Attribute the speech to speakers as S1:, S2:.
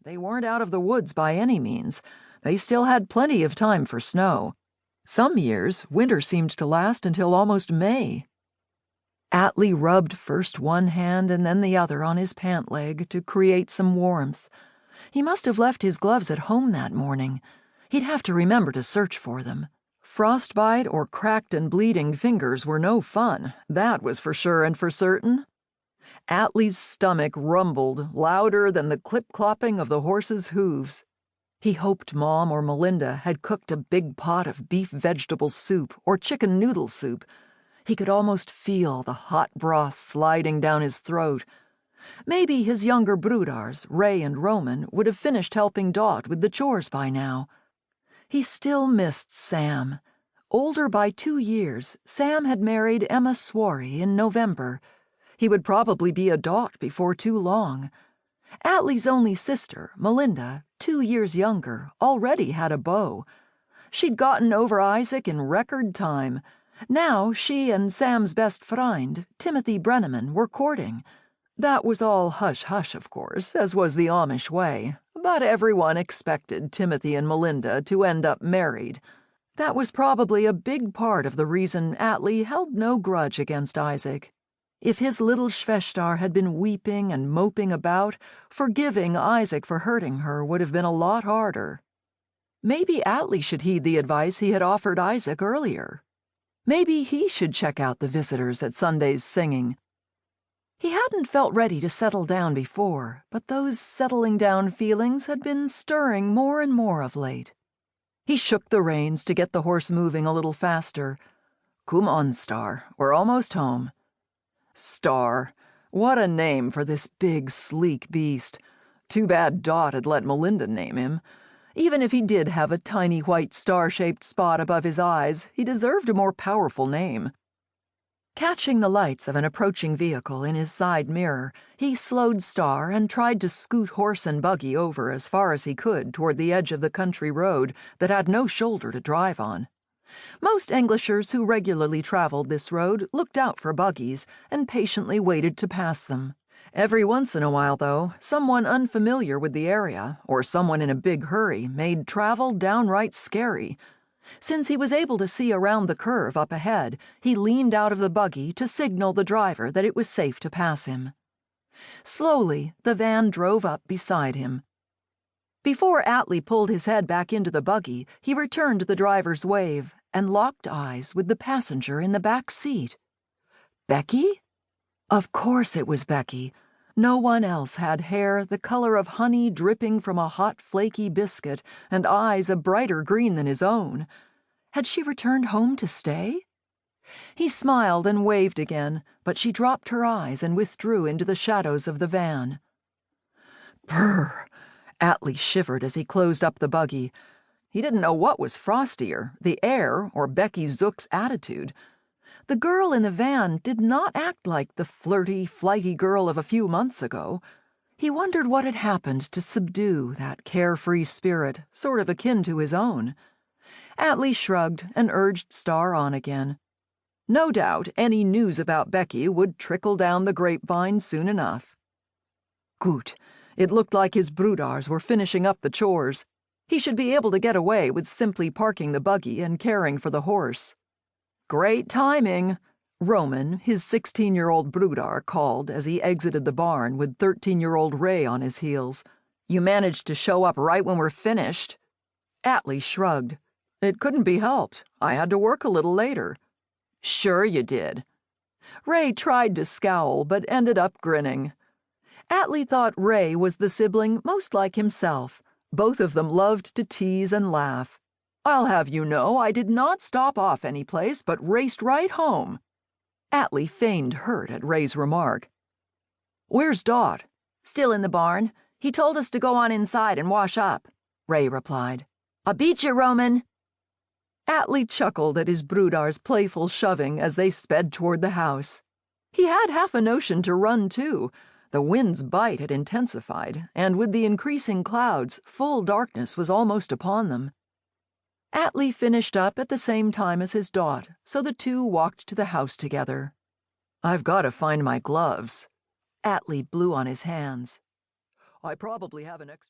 S1: They weren't out of the woods by any means. They still had plenty of time for snow. Some years, winter seemed to last until almost May. Atlee rubbed first one hand and then the other on his pant leg to create some warmth. He must have left his gloves at home that morning. He'd have to remember to search for them. Frostbite or cracked and bleeding fingers were no fun, that was for sure and for certain. Atlee's stomach rumbled louder than the clip-clopping of the horse's hooves. He hoped Mom or Melinda had cooked a big pot of beef vegetable soup or chicken noodle soup. He could almost feel the hot broth sliding down his throat. Maybe his younger broodars, Ray and Roman, would have finished helping Dot with the chores by now. He still missed Sam. Older by 2 years, Sam had married Emma Swarry in November. He would probably be a Dot before too long. Atlee's only sister, Melinda, 2 years younger, already had a beau. She'd gotten over Isaac in record time. Now she and Sam's best friend, Timothy Brenneman, were courting. That was all hush-hush, of course, as was the Amish way, but everyone expected Timothy and Melinda to end up married. That was probably a big part of the reason Atlee held no grudge against Isaac. If his little Schwester had been weeping and moping about, forgiving Isaac for hurting her would have been a lot harder. Maybe Atlee should heed the advice he had offered Isaac earlier. Maybe he should check out the visitors at Sunday's singing. He hadn't felt ready to settle down before, but those settling down feelings had been stirring more and more of late. He shook the reins to get the horse moving a little faster. "Come on, Star, we're almost home." Star. What a name for this big, sleek beast. Too bad Dot had let Melinda name him. Even if he did have a tiny white star-shaped spot above his eyes, he deserved a more powerful name. Catching the lights of an approaching vehicle in his side mirror, he slowed Star and tried to scoot horse and buggy over as far as he could toward the edge of the country road that had no shoulder to drive on. Most Englishers who regularly traveled this road looked out for buggies and patiently waited to pass them. Every once in a while, though, someone unfamiliar with the area, or someone in a big hurry, made travel downright scary. Since he was able to see around the curve up ahead, he leaned out of the buggy to signal the driver that it was safe to pass him. Slowly, the van drove up beside him. Before Atlee pulled his head back into the buggy, he returned the driver's wave and locked eyes with the passenger in the back seat. Becky? Of course it was Becky. No one else had hair the color of honey dripping from a hot, flaky biscuit and eyes a brighter green than his own. Had she returned home to stay? He smiled and waved again, but she dropped her eyes and withdrew into the shadows of the van. Brr! Atlee shivered as he closed up the buggy. He didn't know what was frostier, the air or Becky Zook's attitude. The girl in the van did not act like the flirty, flighty girl of a few months ago. He wondered what had happened to subdue that carefree spirit, sort of akin to his own. Atlee shrugged and urged Star on again. No doubt any news about Becky would trickle down the grapevine soon enough. Gut. It looked like his broodars were finishing up the chores. He should be able to get away with simply parking the buggy and caring for the horse. Great timing, Roman, his 16-year-old broodar, called as he exited the barn with 13-year-old Ray on his heels. You managed to show up right when we're finished. Atlee shrugged. It couldn't be helped. I had to work a little later. Sure you did. Ray tried to scowl, but ended up grinning. Atlee thought Ray was the sibling most like himself. Both of them loved to tease and laugh. I'll have you know I did not stop off any place, but raced right home. Atlee feigned hurt at Ray's remark. Where's Dot? Still in the barn. He told us to go on inside and wash up, Ray replied. I beat you, Roman. Atlee chuckled at his broodar's playful shoving as they sped toward the house. He had half a notion to run, too. The wind's bite had intensified, and with the increasing clouds, full darkness was almost upon them. Atlee finished up at the same time as his Dot, so the two walked to the house together. I've got to find my gloves. Atlee blew on his hands. I probably have an extra...